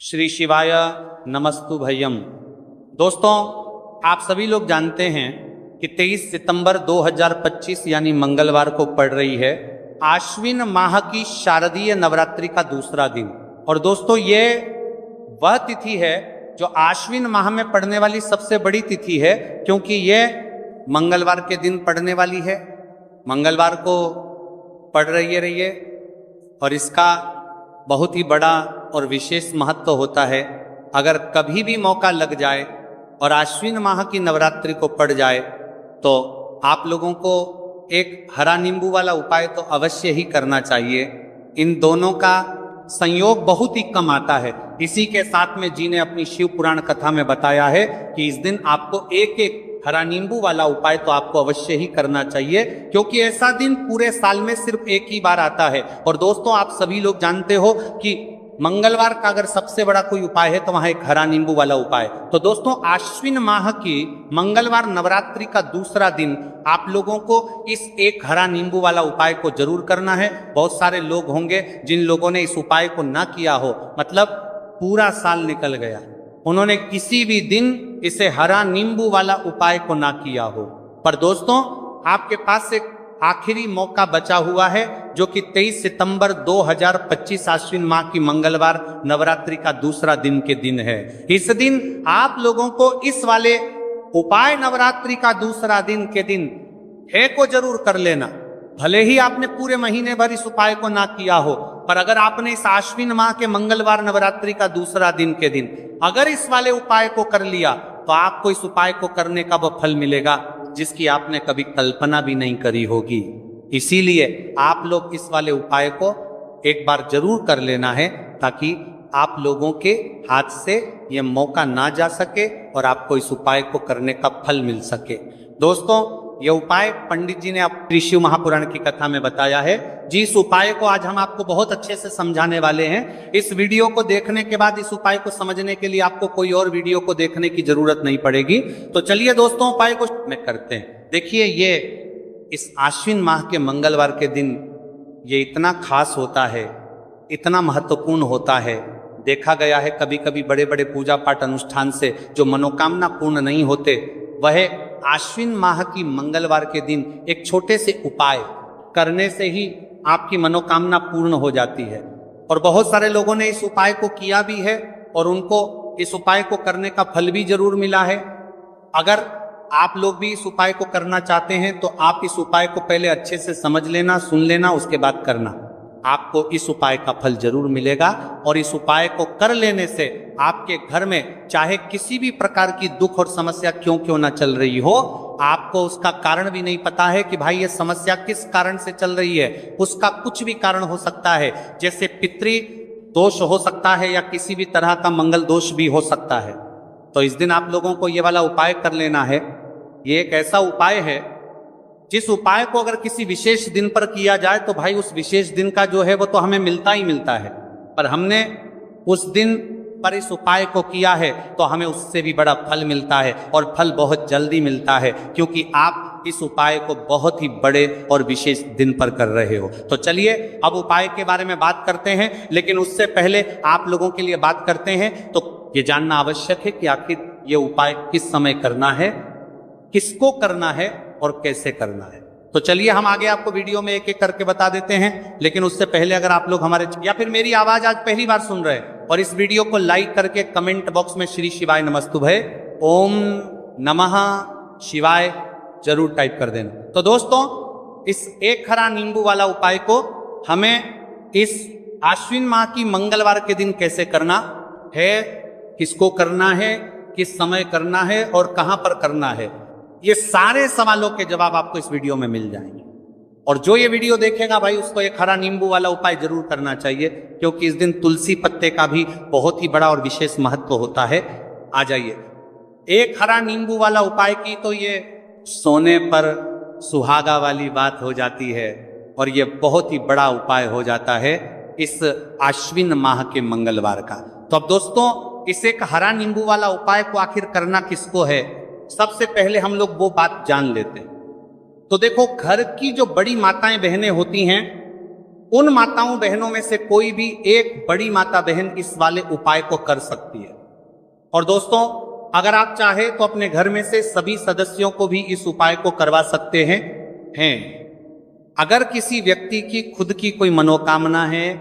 श्री शिवाय नमस्तु भय्यम। दोस्तों, आप सभी लोग जानते हैं कि 23 सितंबर 2025 यानी मंगलवार को पड़ रही है आश्विन माह की शारदीय नवरात्रि का दूसरा दिन। और दोस्तों, ये वह तिथि है जो आश्विन माह में पड़ने वाली सबसे बड़ी तिथि है, क्योंकि ये मंगलवार के दिन पड़ने वाली है। मंगलवार को पड़ रही है और इसका बहुत ही बड़ा और विशेष महत्व होता है। अगर कभी भी मौका लग जाए और आश्विन माह की नवरात्रि को पड़ जाए तो आप लोगों को एक हरा नींबू वाला उपाय तो अवश्य ही करना चाहिए। इन दोनों का संयोग बहुत ही कम आता है। इसी के साथ में जी ने अपनी शिव पुराण कथा में बताया है कि इस दिन आपको एक एक हरा नींबू वाला उपाय तो आपको अवश्य ही करना चाहिए, क्योंकि ऐसा दिन पूरे साल में सिर्फ एक ही बार आता है। और दोस्तों, आप सभी लोग जानते हो कि मंगलवार का अगर सबसे बड़ा कोई उपाय है तो वहां एक हरा नींबू वाला उपाय। तो दोस्तों, आश्विन माह की मंगलवार नवरात्रि का दूसरा दिन आप लोगों को इस एक हरा नींबू वाला उपाय को जरूर करना है। बहुत सारे लोग होंगे जिन लोगों ने इस उपाय को ना किया हो, मतलब पूरा साल निकल गया, उन्होंने किसी भी दिन इसे हरा नींबू वाला उपाय को ना किया हो। पर दोस्तों, आपके पास एक आखिरी मौका बचा हुआ है, जो कि 23 सितंबर 2025 आश्विन माह की मंगलवार नवरात्रि का दूसरा दिन के दिन है। इस दिन आप लोगों को इस वाले उपाय नवरात्रि का दूसरा दिन के दिन है को जरूर कर लेना। भले ही आपने पूरे महीने भर इस उपाय को ना किया हो, पर अगर आपने इस आश्विन माह के मंगलवार नवरात्रि का दूसरा दिन के दिन अगर इस वाले उपाय को कर लिया तो आपको इस उपाय को करने का वह फल मिलेगा जिसकी आपने कभी कल्पना भी नहीं करी होगी। इसीलिए आप लोग इस वाले उपाय को एक बार जरूर कर लेना है, ताकि आप लोगों के हाथ से यह मौका ना जा सके और आपको इस उपाय को करने का फल मिल सके। दोस्तों, यह उपाय पंडित जी ने अपनी शिव महापुराण की कथा में बताया है। जिस उपाय को आज हम आपको बहुत अच्छे से समझाने वाले हैं, इस वीडियो को देखने के बाद इस उपाय को समझने के लिए आपको कोई और वीडियो को देखने की जरूरत नहीं पड़ेगी। तो चलिए दोस्तों, उपाय को में करते हैं। देखिए, ये इस आश्विन माह के मंगलवार के दिन ये इतना खास होता है, इतना महत्वपूर्ण होता है। देखा गया है कभी कभी बड़े बड़े पूजा पाठ अनुष्ठान से जो मनोकामना पूर्ण नहीं होते, वह आश्विन माह की मंगलवार के दिन एक छोटे से उपाय करने से ही आपकी मनोकामना पूर्ण हो जाती है। और बहुत सारे लोगों ने इस उपाय को किया भी है और उनको इस उपाय को करने का फल भी जरूर मिला है। अगर आप लोग भी इस उपाय को करना चाहते हैं तो आप इस उपाय को पहले अच्छे से समझ लेना, सुन लेना, उसके बाद करना। आपको इस उपाय का फल जरूर मिलेगा। और इस उपाय को कर लेने से आपके घर में चाहे किसी भी प्रकार की दुख और समस्या क्यों ना चल रही हो, आपको उसका कारण भी नहीं पता है कि भाई ये समस्या किस कारण से चल रही है। उसका कुछ भी कारण हो सकता है, जैसे पितृ दोष हो सकता है या किसी भी तरह का मंगल दोष भी हो सकता है। तो इस दिन आप लोगों को ये वाला उपाय कर लेना है। ये एक ऐसा उपाय है जिस उपाय को अगर किसी विशेष दिन पर किया जाए तो भाई उस विशेष दिन का जो है वो तो हमें मिलता ही मिलता है, पर हमने उस दिन पर इस उपाय को किया है तो हमें उससे भी बड़ा फल मिलता है, और फल बहुत जल्दी मिलता है, क्योंकि आप इस उपाय को बहुत ही बड़े और विशेष दिन पर कर रहे हो। तो चलिए अब उपाय के बारे में बात करते हैं, लेकिन उससे पहले आप लोगों के लिए बात करते हैं तो ये जानना आवश्यक है कि आखिर ये उपाय किस समय करना है, किसको करना है और कैसे करना है। तो चलिए हम आगे आपको वीडियो में एक एक करके बता देते हैं। लेकिन उससे पहले अगर आप लोग हमारे या फिर मेरी आवाज आज पहली बार सुन रहे हैं और इस वीडियो को लाइक करके कमेंट बॉक्स में श्री शिवाय नमस्तुभय ओम नमः शिवाय जरूर टाइप कर देना। तो दोस्तों, इस एक हरा नींबू वाला उपाय को हमें इस आश्विन माह की मंगलवार के दिन कैसे करना है, किसको करना है, किस समय करना है और कहां पर करना है, ये सारे सवालों के जवाब आपको इस वीडियो में मिल जाएंगे। और जो ये वीडियो देखेगा भाई, उसको एक हरा नींबू वाला उपाय जरूर करना चाहिए, क्योंकि इस दिन तुलसी पत्ते का भी बहुत ही बड़ा और विशेष महत्व होता है। आ जाइए, एक हरा नींबू वाला उपाय की तो ये सोने पर सुहागा वाली बात हो जाती है, और ये बहुत ही बड़ा उपाय हो जाता है इस आश्विन माह के मंगलवार का। तो अब दोस्तों, इस एक हरा नींबू वाला उपाय को आखिर करना किसको है, सबसे पहले हम लोग वो बात जान लेते हैं। तो देखो, घर की जो बड़ी माताएं बहनें होती हैं उन माताओं बहनों में से कोई भी एक बड़ी माता बहन इस वाले उपाय को कर सकती है। और दोस्तों, अगर आप चाहे तो अपने घर में से सभी सदस्यों को भी इस उपाय को करवा सकते हैं। अगर किसी व्यक्ति की खुद की कोई मनोकामना है,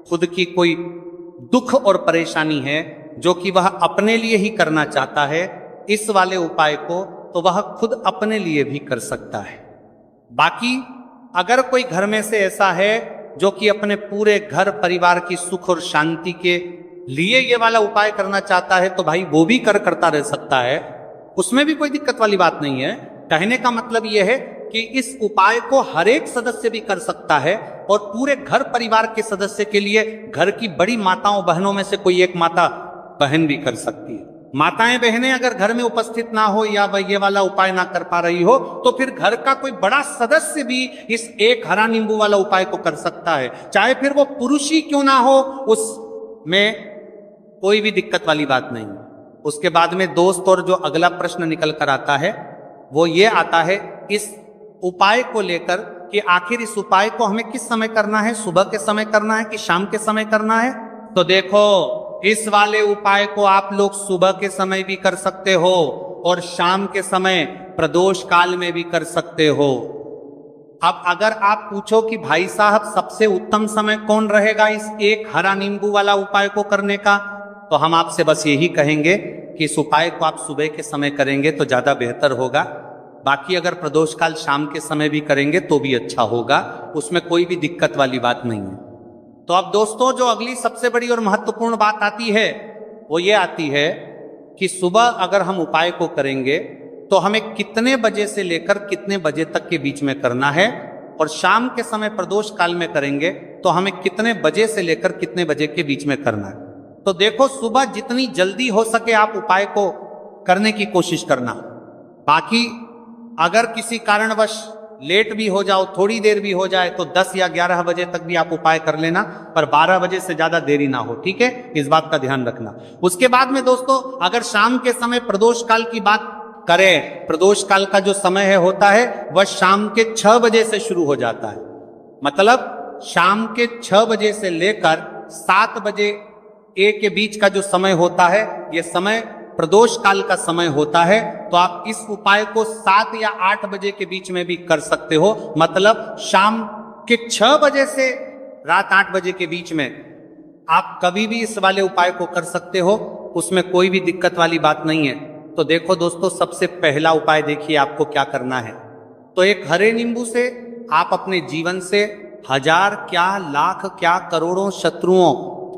खुद की कोई दुख और परेशानी है जो कि वह अपने लिए ही करना चाहता है इस वाले उपाय को, तो वह खुद अपने लिए भी कर सकता है। बाकी अगर कोई घर में से ऐसा है जो कि अपने पूरे घर परिवार की सुख और शांति के लिए ये वाला उपाय करना चाहता है, तो भाई वो भी करता रह सकता है, उसमें भी कोई दिक्कत वाली बात नहीं है। कहने का मतलब यह है कि इस उपाय को हर एक सदस्य भी कर सकता है और पूरे घर परिवार के सदस्य के लिए घर की बड़ी माताओं बहनों में से कोई एक माता बहन भी कर सकती है। माताएं बहनें अगर घर में उपस्थित ना हो या वह ये वाला उपाय ना कर पा रही हो, तो फिर घर का कोई बड़ा सदस्य भी इस एक हरा नींबू वाला उपाय को कर सकता है, चाहे फिर वो पुरुष ही क्यों ना हो, उसमें कोई भी दिक्कत वाली बात नहीं। उसके बाद में दोस्त और जो अगला प्रश्न निकल कर आता है वो ये आता है इस उपाय को लेकर कि आखिर इस उपाय को हमें किस समय करना है, सुबह के समय करना है कि शाम के समय करना है। तो देखो, इस वाले उपाय को आप लोग सुबह के समय भी कर सकते हो और शाम के समय प्रदोष काल में भी कर सकते हो। अब अगर आप पूछो कि भाई साहब सबसे उत्तम समय कौन रहेगा इस एक हरा नींबू वाला उपाय को करने का, तो हम आपसे बस यही कहेंगे कि इस उपाय को आप सुबह के समय करेंगे तो ज्यादा बेहतर होगा। बाकी अगर प्रदोष काल शाम के समय भी करेंगे तो भी अच्छा होगा, उसमें कोई भी दिक्कत वाली बात नहीं है। तो अब दोस्तों, जो अगली सबसे बड़ी और महत्वपूर्ण बात आती है वो ये आती है कि सुबह अगर हम उपाय को करेंगे तो हमें कितने बजे से लेकर कितने बजे तक के बीच में करना है, और शाम के समय प्रदोष काल में करेंगे तो हमें कितने बजे से लेकर कितने बजे के बीच में करना है। तो देखो, सुबह जितनी जल्दी हो सके आप उपाय को करने की कोशिश करना। बाकी अगर किसी कारणवश लेट भी हो जाओ, थोड़ी देर भी हो जाए, तो 10 या 11 बजे तक भी आप उपाय कर लेना, पर 12 बजे से ज्यादा देरी ना हो, ठीक है, इस बात का ध्यान रखना। उसके बाद में दोस्तों, अगर शाम के समय प्रदोष काल की बात करें, प्रदोष काल का जो समय होता है वह शाम के 6 बजे से शुरू हो जाता है। मतलब शाम के 6 बजे से लेकर 7 बजे के बीच का जो समय होता है, यह समय प्रदोष काल का समय होता है। तो आप इस उपाय को 7 या 8 बजे के बीच में भी कर सकते हो। मतलब शाम के 6 बजे से रात 8 बजे के बीच में आप कभी भी इस वाले उपाय को कर सकते हो, उसमें कोई भी दिक्कत वाली बात नहीं है। तो देखो दोस्तों, सबसे पहला उपाय देखिए आपको क्या करना है। तो एक हरे नींबू से आप अपने जीवन से 1000 क्या लाख क्या करोड़ों शत्रुओं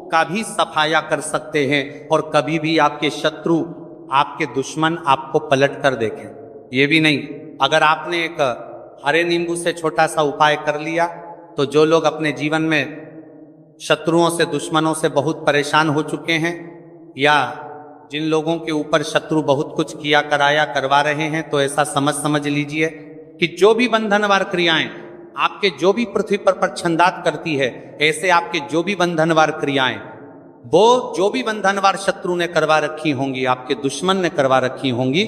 का भी सफाया कर सकते हैं, और कभी भी आपके शत्रु, आपके दुश्मन आपको पलट कर देखें ये भी नहीं। अगर आपने एक हरे नींबू से छोटा सा उपाय कर लिया, तो जो लोग अपने जीवन में शत्रुओं से, दुश्मनों से बहुत परेशान हो चुके हैं, या जिन लोगों के ऊपर शत्रु बहुत कुछ किया कराया करवा रहे हैं, तो ऐसा समझ लीजिए कि जो भी बंधनवार क्रियाएं आपके जो भी पृथ्वी पर प्रच्छंदात करती है, ऐसे आपके जो भी बंधनवार क्रियाएं, वो जो भी बंधनवार शत्रु ने करवा रखी होंगी, आपके दुश्मन ने करवा रखी होंगी,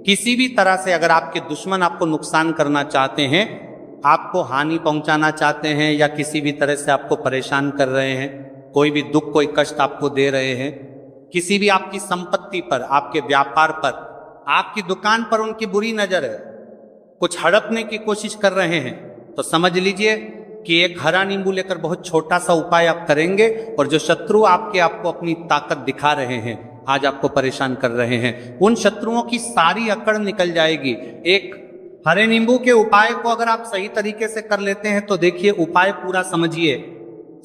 किसी भी तरह से अगर आपके दुश्मन आपको नुकसान करना चाहते हैं, आपको हानि पहुंचाना चाहते हैं, या किसी भी तरह से आपको परेशान कर रहे हैं, कोई भी दुख कोई कष्ट आपको दे रहे हैं, किसी भी आपकी संपत्ति पर, आपके व्यापार पर, आपकी दुकान पर उनकी बुरी नजर है, कुछ हड़पने की कोशिश कर रहे हैं, तो समझ लीजिए कि एक हरा नींबू लेकर बहुत छोटा सा उपाय आप करेंगे, और जो शत्रु आपको अपनी ताकत दिखा रहे हैं, आज आपको परेशान कर रहे हैं, उन शत्रुओं की सारी अकड़ निकल जाएगी। एक हरे नींबू के उपाय को अगर आप सही तरीके से कर लेते हैं, तो देखिए उपाय पूरा समझिए,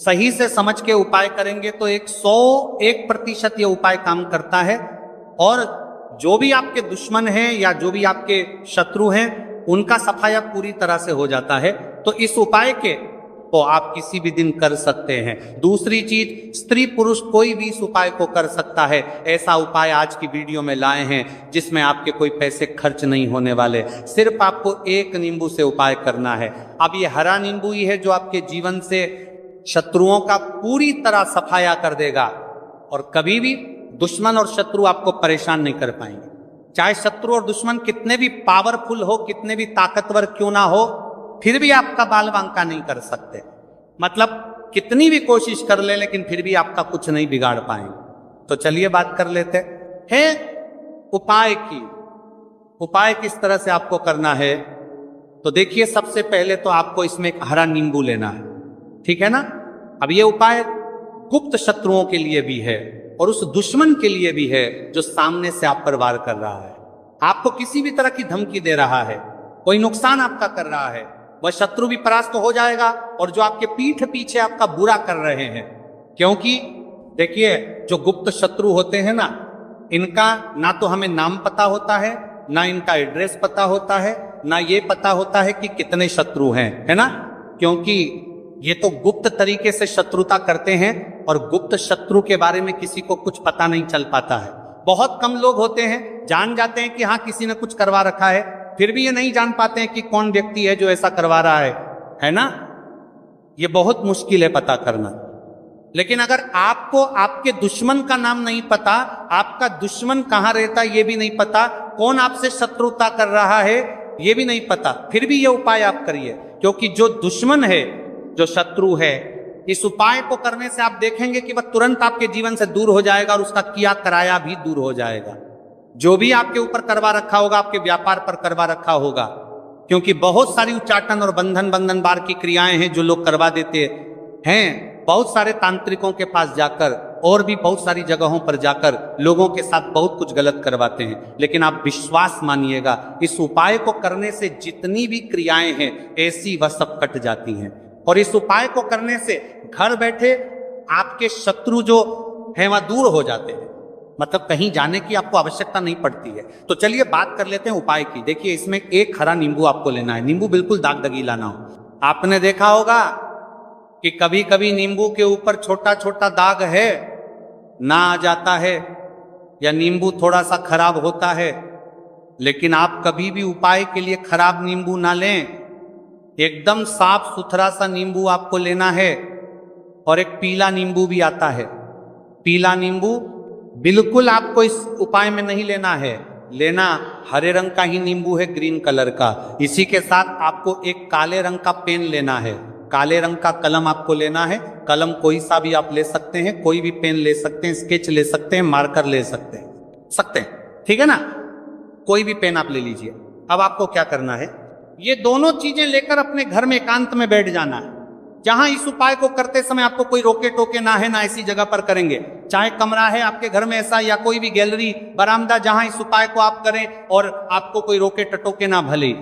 सही से समझ के उपाय करेंगे तो 101% ये उपाय काम करता है। और जो भी आपके दुश्मन हैं या जो भी आपके शत्रु हैं, उनका सफाया पूरी तरह से हो जाता है। तो इस उपाय के तो आप किसी भी दिन कर सकते हैं। दूसरी चीज, स्त्री पुरुष कोई भी इस उपाय को कर सकता है। ऐसा उपाय आज की वीडियो में लाए हैं जिसमें आपके कोई पैसे खर्च नहीं होने वाले, सिर्फ आपको एक नींबू से उपाय करना है। अब ये हरा नींबू ही है जो आपके जीवन से शत्रुओं का पूरी तरह सफाया कर देगा, और कभी भी दुश्मन और शत्रु आपको परेशान नहीं कर पाएंगे। चाहे शत्रु और दुश्मन कितने भी पावरफुल हो, कितने भी ताकतवर क्यों ना हो, फिर भी आपका बाल बांका नहीं कर सकते। मतलब कितनी भी कोशिश कर ले लेकिन फिर भी आपका कुछ नहीं बिगाड़ पाएंगे। तो चलिए बात कर लेते हैं उपाय की। उपाय किस तरह से आपको करना है, तो देखिए सबसे पहले तो आपको इसमें एक हरा नींबू लेना है, ठीक है ना। अब ये उपाय गुप्त शत्रुओं के लिए भी है और उस दुश्मन के लिए भी है जो सामने से आप पर वार कर रहा है, आपको किसी भी तरह की धमकी दे रहा है, कोई नुकसान आपका कर रहा है, वह शत्रु भी परास्त हो जाएगा। और जो आपके पीठ पीछे आपका बुरा कर रहे हैं, क्योंकि देखिए जो गुप्त शत्रु होते हैं ना, इनका ना तो हमें नाम पता होता है, ना इनका एड्रेस पता होता है, ना ये पता होता है कि कितने शत्रु हैं, है ना। क्योंकि ये तो गुप्त तरीके से शत्रुता करते हैं और गुप्त शत्रु के बारे में किसी को कुछ पता नहीं चल पाता है। बहुत कम लोग होते हैं जान जाते हैं कि हाँ किसी ने कुछ करवा रखा है, फिर भी ये नहीं जान पाते हैं कि कौन व्यक्ति है जो ऐसा करवा रहा है ना। ये बहुत मुश्किल है पता करना। लेकिन अगर आपको आपके दुश्मन का नाम नहीं पता, आपका दुश्मन कहाँ रहता ये भी नहीं पता, कौन आपसे शत्रुता कर रहा है ये भी नहीं पता, फिर भी ये उपाय आप करिए। क्योंकि जो दुश्मन है, जो शत्रु है, इस उपाय को करने से आप देखेंगे कि वह तुरंत आपके जीवन से दूर हो जाएगा और उसका किया कराया भी दूर हो जाएगा। जो भी आपके ऊपर करवा रखा होगा, आपके व्यापार पर करवा रखा होगा, क्योंकि बहुत सारी उच्चाटन और बंधन बार की क्रियाएं हैं जो लोग करवा देते हैं। बहुत सारे तांत्रिकों के पास जाकर और भी बहुत सारी जगहों पर जाकर लोगों के साथ बहुत कुछ गलत करवाते हैं। लेकिन आप विश्वास मानिएगा, इस उपाय को करने से जितनी भी क्रियाएं हैं ऐसी वह सब कट जाती हैं। और इस उपाय को करने से घर बैठे आपके शत्रु जो है वह दूर हो जाते हैं, मतलब कहीं जाने की आपको आवश्यकता नहीं पड़ती है। तो चलिए बात कर लेते हैं उपाय की। देखिए इसमें एक हरा नींबू आपको लेना है, नींबू बिल्कुल दाग दगी लाना हो। आपने देखा होगा कि कभी कभी नींबू के ऊपर छोटा छोटा दाग है ना आ जाता है, या नींबू थोड़ा सा खराब होता है, लेकिन आप कभी भी उपाय के लिए खराब नींबू ना लें। एकदम साफ सुथरा सा नींबू आपको लेना है। और एक पीला नींबू भी आता है, पीला नींबू बिल्कुल आपको इस उपाय में नहीं लेना है, लेना हरे रंग का ही नींबू है, ग्रीन कलर का। इसी के साथ आपको एक काले रंग का पेन लेना है, काले रंग का कलम आपको लेना है। कलम कोई सा भी आप ले सकते हैं, कोई भी पेन ले सकते हैं, स्केच ले सकते हैं, मार्कर ले सकते हैं, ठीक है ना। कोई भी पेन आप ले लीजिए। अब आपको क्या करना है, ये दोनों चीजें लेकर अपने घर में एकांत में बैठ जाना है, जहां इस उपाय को करते समय आपको कोई रोके टोके ना है, ना ऐसी जगह पर करेंगे। चाहे कमरा है आपके घर में ऐसा, या कोई भी गैलरी, बरामदा, जहां इस उपाय को आप करें और आपको कोई रोके टटोके ना। भले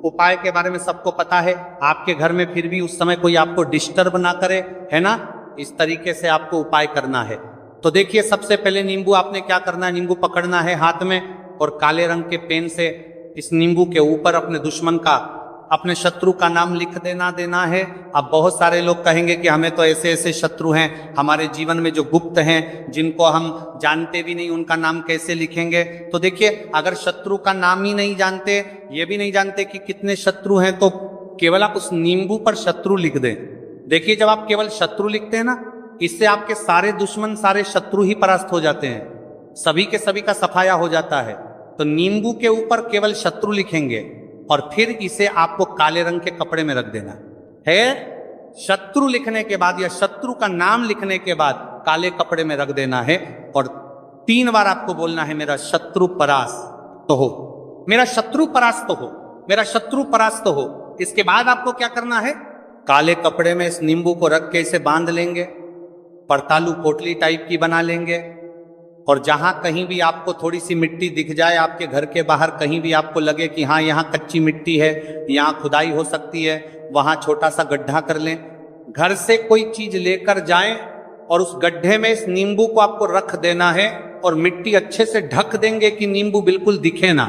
उपाय के बारे में सबको पता है, आपके घर में फिर भी उस समय कोई आपको डिस्टर्ब ना करे, है ना। इस तरीके से आपको उपाय करना है। तो देखिए सबसे पहले नींबू आपने क्या करना है, नींबू पकड़ना है हाथ में और काले रंग के पेन से इस नींबू के ऊपर अपने दुश्मन का, अपने शत्रु का नाम लिख देना है। अब बहुत सारे लोग कहेंगे कि हमें तो ऐसे ऐसे शत्रु हैं हमारे जीवन में जो गुप्त हैं, जिनको हम जानते भी नहीं, उनका नाम कैसे लिखेंगे। तो देखिए अगर शत्रु का नाम ही नहीं जानते, ये भी नहीं जानते कि कितने शत्रु हैं, तो केवल आप उस नींबू पर शत्रु लिख दें। देखिए जब आप केवल शत्रु लिखते हैं ना, इससे आपके सारे दुश्मन, सारे शत्रु ही परास्त हो जाते हैं, सभी के सभी का सफाया हो जाता है। तो नींबू के ऊपर केवल शत्रु लिखेंगे और फिर इसे आपको काले रंग के कपड़े में रख देना है। शत्रु लिखने के बाद या शत्रु का नाम लिखने के बाद काले कपड़े में रख देना है और 3 बार आपको बोलना है, मेरा शत्रु परास्त तो हो, मेरा शत्रु परास्त हो, मेरा शत्रु परास्त हो। इसके बाद आपको क्या करना है, काले कपड़े में इस नींबू को रख के इसे बांध लेंगे, परतालू पोटली टाइप की बना लेंगे। और जहां कहीं भी आपको थोड़ी सी मिट्टी दिख जाए, आपके घर के बाहर कहीं भी आपको लगे कि हाँ यहाँ कच्ची मिट्टी है, यहाँ खुदाई हो सकती है, वहां छोटा सा गड्ढा कर लें। घर से कोई चीज लेकर जाएं और उस गड्ढे में इस नींबू को आपको रख देना है और मिट्टी अच्छे से ढक देंगे कि नींबू बिल्कुल दिखे ना।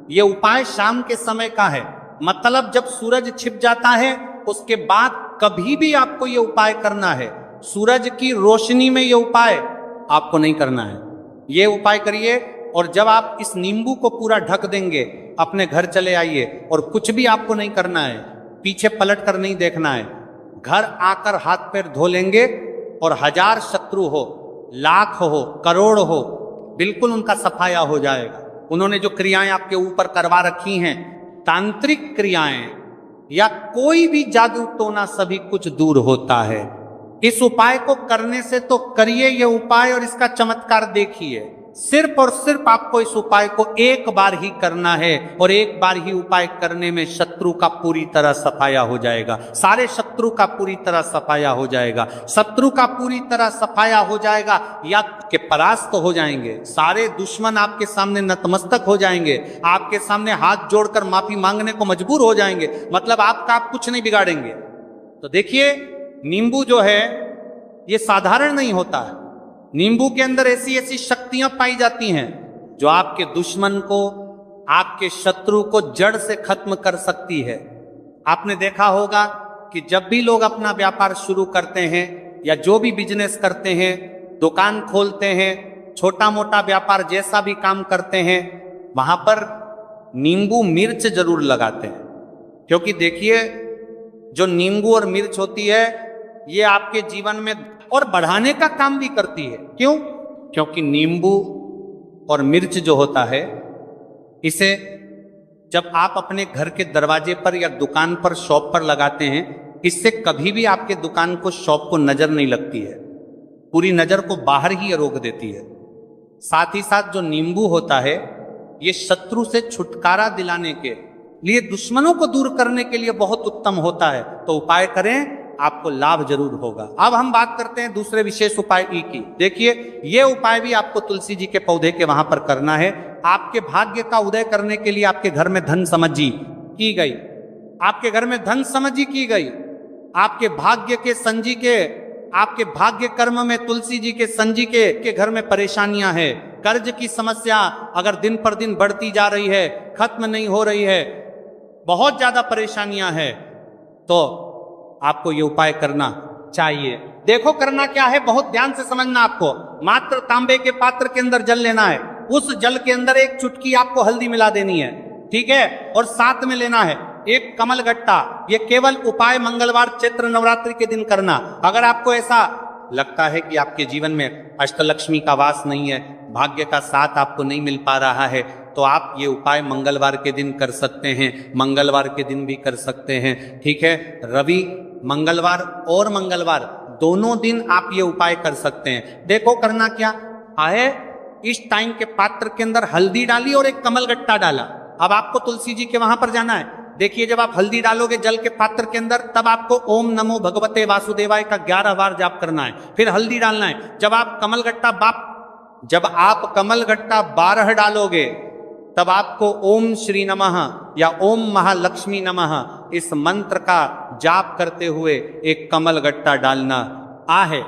ये उपाय शाम के समय का है, मतलब जब सूरज छिप जाता है उसके बाद कभी भी आपको ये उपाय करना है। सूरज की रोशनी में ये उपाय आपको नहीं करना है। ये उपाय करिए और जब आप इस नींबू को पूरा ढक देंगे, अपने घर चले आइए और कुछ भी आपको नहीं करना है, पीछे पलट कर नहीं देखना है। घर आकर हाथ पैर धो लेंगे और 1000 शत्रु हो, लाख हो, करोड़ हो, बिल्कुल उनका सफाया हो जाएगा। उन्होंने जो क्रियाएं आपके ऊपर करवा रखी हैं, तांत्रिक क्रियाएं, या कोई भी जादू टोना सभी कुछ दूर होता है। इस उपाय को करने से तो करिए ये उपाय और इसका चमत्कार देखिए। सिर्फ और सिर्फ आपको इस उपाय को एक बार ही करना है और एक बार ही उपाय करने में शत्रु का पूरी तरह सफाया हो जाएगा। सारे शत्रु का पूरी तरह सफाया हो जाएगा। शत्रु का पूरी तरह सफाया हो जाएगा या के परास्त हो जाएंगे। सारे दुश्मन आपके सामने नतमस्तक हो जाएंगे, आपके सामने हाथ जोड़कर माफी मांगने को मजबूर हो जाएंगे। मतलब आपका आप कुछ नहीं बिगाड़ेंगे। तो देखिए, नींबू जो है ये साधारण नहीं होता है। नींबू के अंदर ऐसी ऐसी शक्तियां पाई जाती हैं जो आपके दुश्मन को, आपके शत्रु को जड़ से खत्म कर सकती है। आपने देखा होगा कि जब भी लोग अपना व्यापार शुरू करते हैं या जो भी बिजनेस करते हैं, दुकान खोलते हैं, छोटा मोटा व्यापार जैसा भी काम करते हैं, वहां पर नींबू मिर्च जरूर लगाते हैं। क्योंकि देखिए, जो नींबू और मिर्च होती है ये आपके जीवन में और बढ़ाने का काम भी करती है। क्यों? क्योंकि नींबू और मिर्च जो होता है, इसे जब आप अपने घर के दरवाजे पर या दुकान पर, शॉप पर लगाते हैं, इससे कभी भी आपके दुकान को, शॉप को नजर नहीं लगती है। पूरी नजर को बाहर ही रोक देती है। साथ ही साथ जो नींबू होता है ये शत्रु से छुटकारा दिलाने के लिए, दुश्मनों को दूर करने के लिए बहुत उत्तम होता है। तो उपाय करें, आपको लाभ जरूर होगा। अब हम बात करते हैं दूसरे विशेष उपाय की। देखिए, यह उपाय भी आपको तुलसी जी के पौधे के वहां पर करना है। आपके भाग्य का उदय करने के लिए आपके घर में धन समझी की गई, आपके घर में धन समझी की गई, आपके भाग्य के संजी के, आपके भाग्य कर्म में तुलसी जी के संजी के घर में परेशानियां हैं। कर्ज की समस्या अगर दिन पर दिन बढ़ती जा रही है, खत्म नहीं हो रही है, बहुत ज्यादा परेशानियां हैं, तो आपको ये उपाय करना चाहिए। देखो करना क्या है, बहुत ध्यान से समझना। आपको मात्र तांबे के पात्र के अंदर जल लेना है। उस जल के अंदर एक चुटकी आपको हल्दी मिला देनी है, ठीक है? और साथ में लेना है एक कमल गट्टा। ये केवल उपाय मंगलवार चैत्र नवरात्रि के दिन करना। अगर आपको ऐसा लगता है कि आपके जीवन में अष्टलक्ष्मी का वास नहीं है, भाग्य का साथ आपको नहीं मिल पा रहा है, तो आप ये उपाय मंगलवार के दिन कर सकते हैं, मंगलवार के दिन भी कर सकते हैं, ठीक है? रवि, मंगलवार और मंगलवार दोनों दिन आप ये उपाय कर सकते हैं। देखो करना क्या है, इस टाइम के पात्र के अंदर हल्दी डाली और एक कमल गट्टा डाला। अब आपको तुलसी जी के वहां पर जाना है। देखिए, जब आप हल्दी डालोगे जल के पात्र के अंदर, तब आपको ओम नमो भगवते वासुदेवाय का 11 बार जाप करना है, फिर हल्दी डालना है। जब आप कमल गट्टा 12 डालोगे, तब आपको ओम श्री नमः या ओम महालक्ष्मी नमः इस मंत्र का जाप करते हुए एक कमल गट्टा डालना है।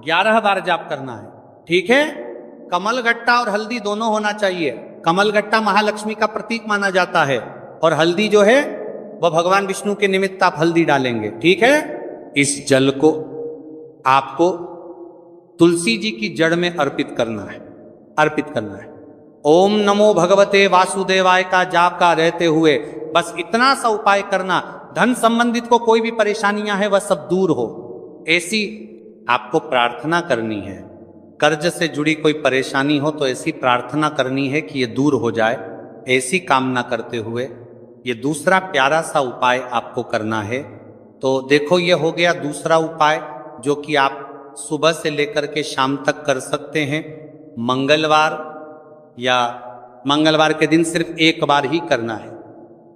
11 बार जाप करना है, ठीक है? कमल गट्टा और हल्दी दोनों होना चाहिए। कमल गट्टा महालक्ष्मी का प्रतीक माना जाता है और हल्दी जो है वह भगवान विष्णु के निमित्त आप हल्दी डालेंगे, ठीक है? इस जल को आपको तुलसी जी की जड़ में अर्पित करना है। ओम नमो भगवते वासुदेवाय का जाप का रहते हुए बस इतना सा उपाय करना। धन संबंधित को कोई भी परेशानियां है वह सब दूर हो, ऐसी आपको प्रार्थना करनी है। कर्ज से जुड़ी कोई परेशानी हो तो ऐसी प्रार्थना करनी है कि ये दूर हो जाए। ऐसी कामना करते हुए ये दूसरा प्यारा सा उपाय आपको करना है। तो देखो, ये हो गया दूसरा उपाय जो कि आप सुबह से लेकर के शाम तक कर सकते हैं। मंगलवार के दिन सिर्फ एक बार ही करना है।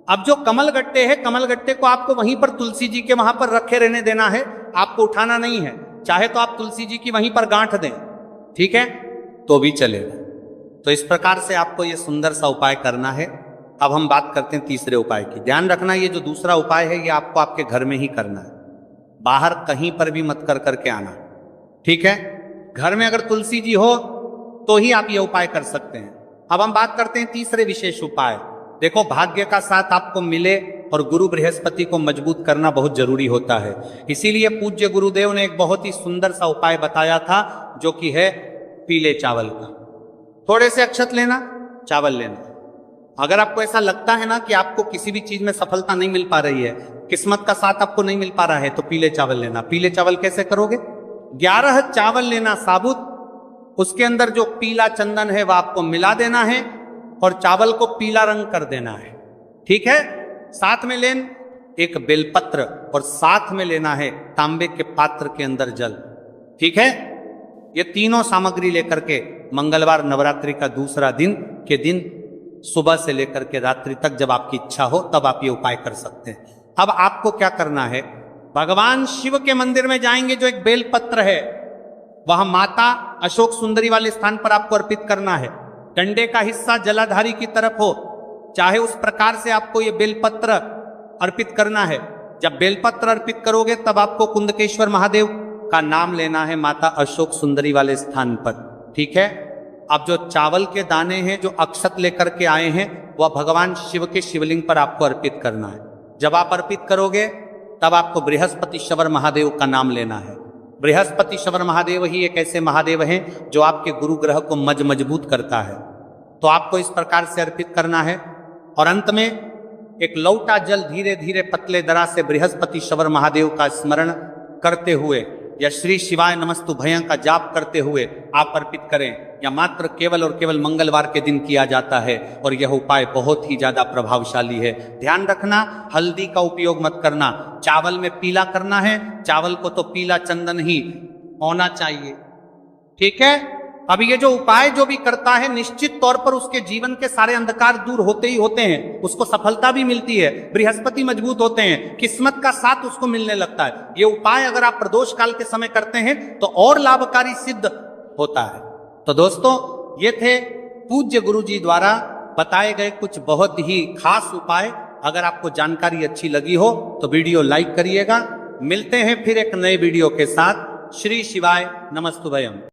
अब जो कमल गट्टे है, कमल गट्टे को आपको वहीं पर तुलसी जी के वहां पर रखे रहने देना है, आपको उठाना नहीं है। चाहे तो आप तुलसी जी की वहीं पर गांठ दें, ठीक है, तो भी चलेगा। तो इस प्रकार से आपको ये सुंदर सा उपाय करना है। अब हम बात करते हैं तीसरे उपाय की। ध्यान रखना, ये जो दूसरा उपाय है ये आपको आपके घर में ही करना है, बाहर कहीं पर भी मत कर करके आना, ठीक है? घर में अगर तुलसी जी हो तो ही आप ये उपाय कर सकते हैं। अब हम बात करते हैं तीसरे विशेष उपाय। देखो, भाग्य का साथ आपको मिले और गुरु बृहस्पति को मजबूत करना बहुत जरूरी होता है। इसीलिए पूज्य गुरुदेव ने एक बहुत ही सुंदर सा उपाय बताया था, जो कि है पीले चावल का। थोड़े से अक्षत लेना, चावल लेना। अगर आपको ऐसा लगता है ना कि आपको किसी भी चीज में सफलता नहीं मिल पा रही है, किस्मत का साथ आपको नहीं मिल पा रहा है, तो पीले चावल लेना। पीले चावल कैसे करोगे? 11 चावल लेना साबुत, उसके अंदर जो पीला चंदन है वह आपको मिला देना है और चावल को पीला रंग कर देना है, ठीक है? साथ में लेन एक बेलपत्र और साथ में लेना है तांबे के पात्र के अंदर जल। ठीक है, ये तीनों सामग्री लेकर के मंगलवार नवरात्रि का दूसरा दिन के दिन सुबह से लेकर के रात्रि तक जब आपकी इच्छा हो तब आप ये उपाय कर सकते हैं। अब आपको क्या करना है, भगवान शिव के मंदिर में जाएंगे, जो एक बेलपत्र है वह माता अशोक सुंदरी वाले स्थान पर आपको अर्पित करना है। डंडे का हिस्सा जलाधारी की तरफ हो, चाहे उस प्रकार से आपको ये बेलपत्र अर्पित करना है। जब बेलपत्र अर्पित करोगे तब आपको कुंदकेश्वर महादेव का नाम लेना है माता अशोक सुंदरी वाले स्थान पर। ठीक है, अब जो चावल के दाने हैं जो अक्षत लेकर के आए हैं वह भगवान शिव के शिवलिंग पर आपको अर्पित करना है। जब आप अर्पित करोगे तब आपको बृहस्पति शवर महादेव का नाम लेना है। बृहस्पति शवर महादेव ही एक ऐसे महादेव हैं जो आपके गुरु ग्रह को मजबूत करता है। तो आपको इस प्रकार से अर्पित करना है और अंत में एक लौटा जल धीरे धीरे पतले दरा से बृहस्पति शवर महादेव का स्मरण करते हुए या श्री शिवाय नमस्तुभयं का जाप करते हुए आप अर्पित करें, या मात्र केवल और केवल मंगलवार के दिन किया जाता है और यह उपाय बहुत ही ज्यादा प्रभावशाली है। ध्यान रखना, हल्दी का उपयोग मत करना, चावल में पीला करना है, चावल को तो पीला चंदन ही होना चाहिए। ठीक है, अब ये जो उपाय जो भी करता है निश्चित तौर पर उसके जीवन के सारे अंधकार दूर होते ही होते हैं, उसको सफलता भी मिलती है, बृहस्पति मजबूत होते हैं, किस्मत का साथ उसको मिलने लगता है। ये उपाय अगर आप प्रदोष काल के समय करते हैं तो और लाभकारी सिद्ध होता है। तो दोस्तों, ये थे पूज्य गुरु जी द्वारा बताए गए कुछ बहुत ही खास उपाय। अगर आपको जानकारी अच्छी लगी हो तो वीडियो लाइक करिएगा। मिलते हैं फिर एक नए वीडियो के साथ। श्री शिवाय नमस्तुभयं।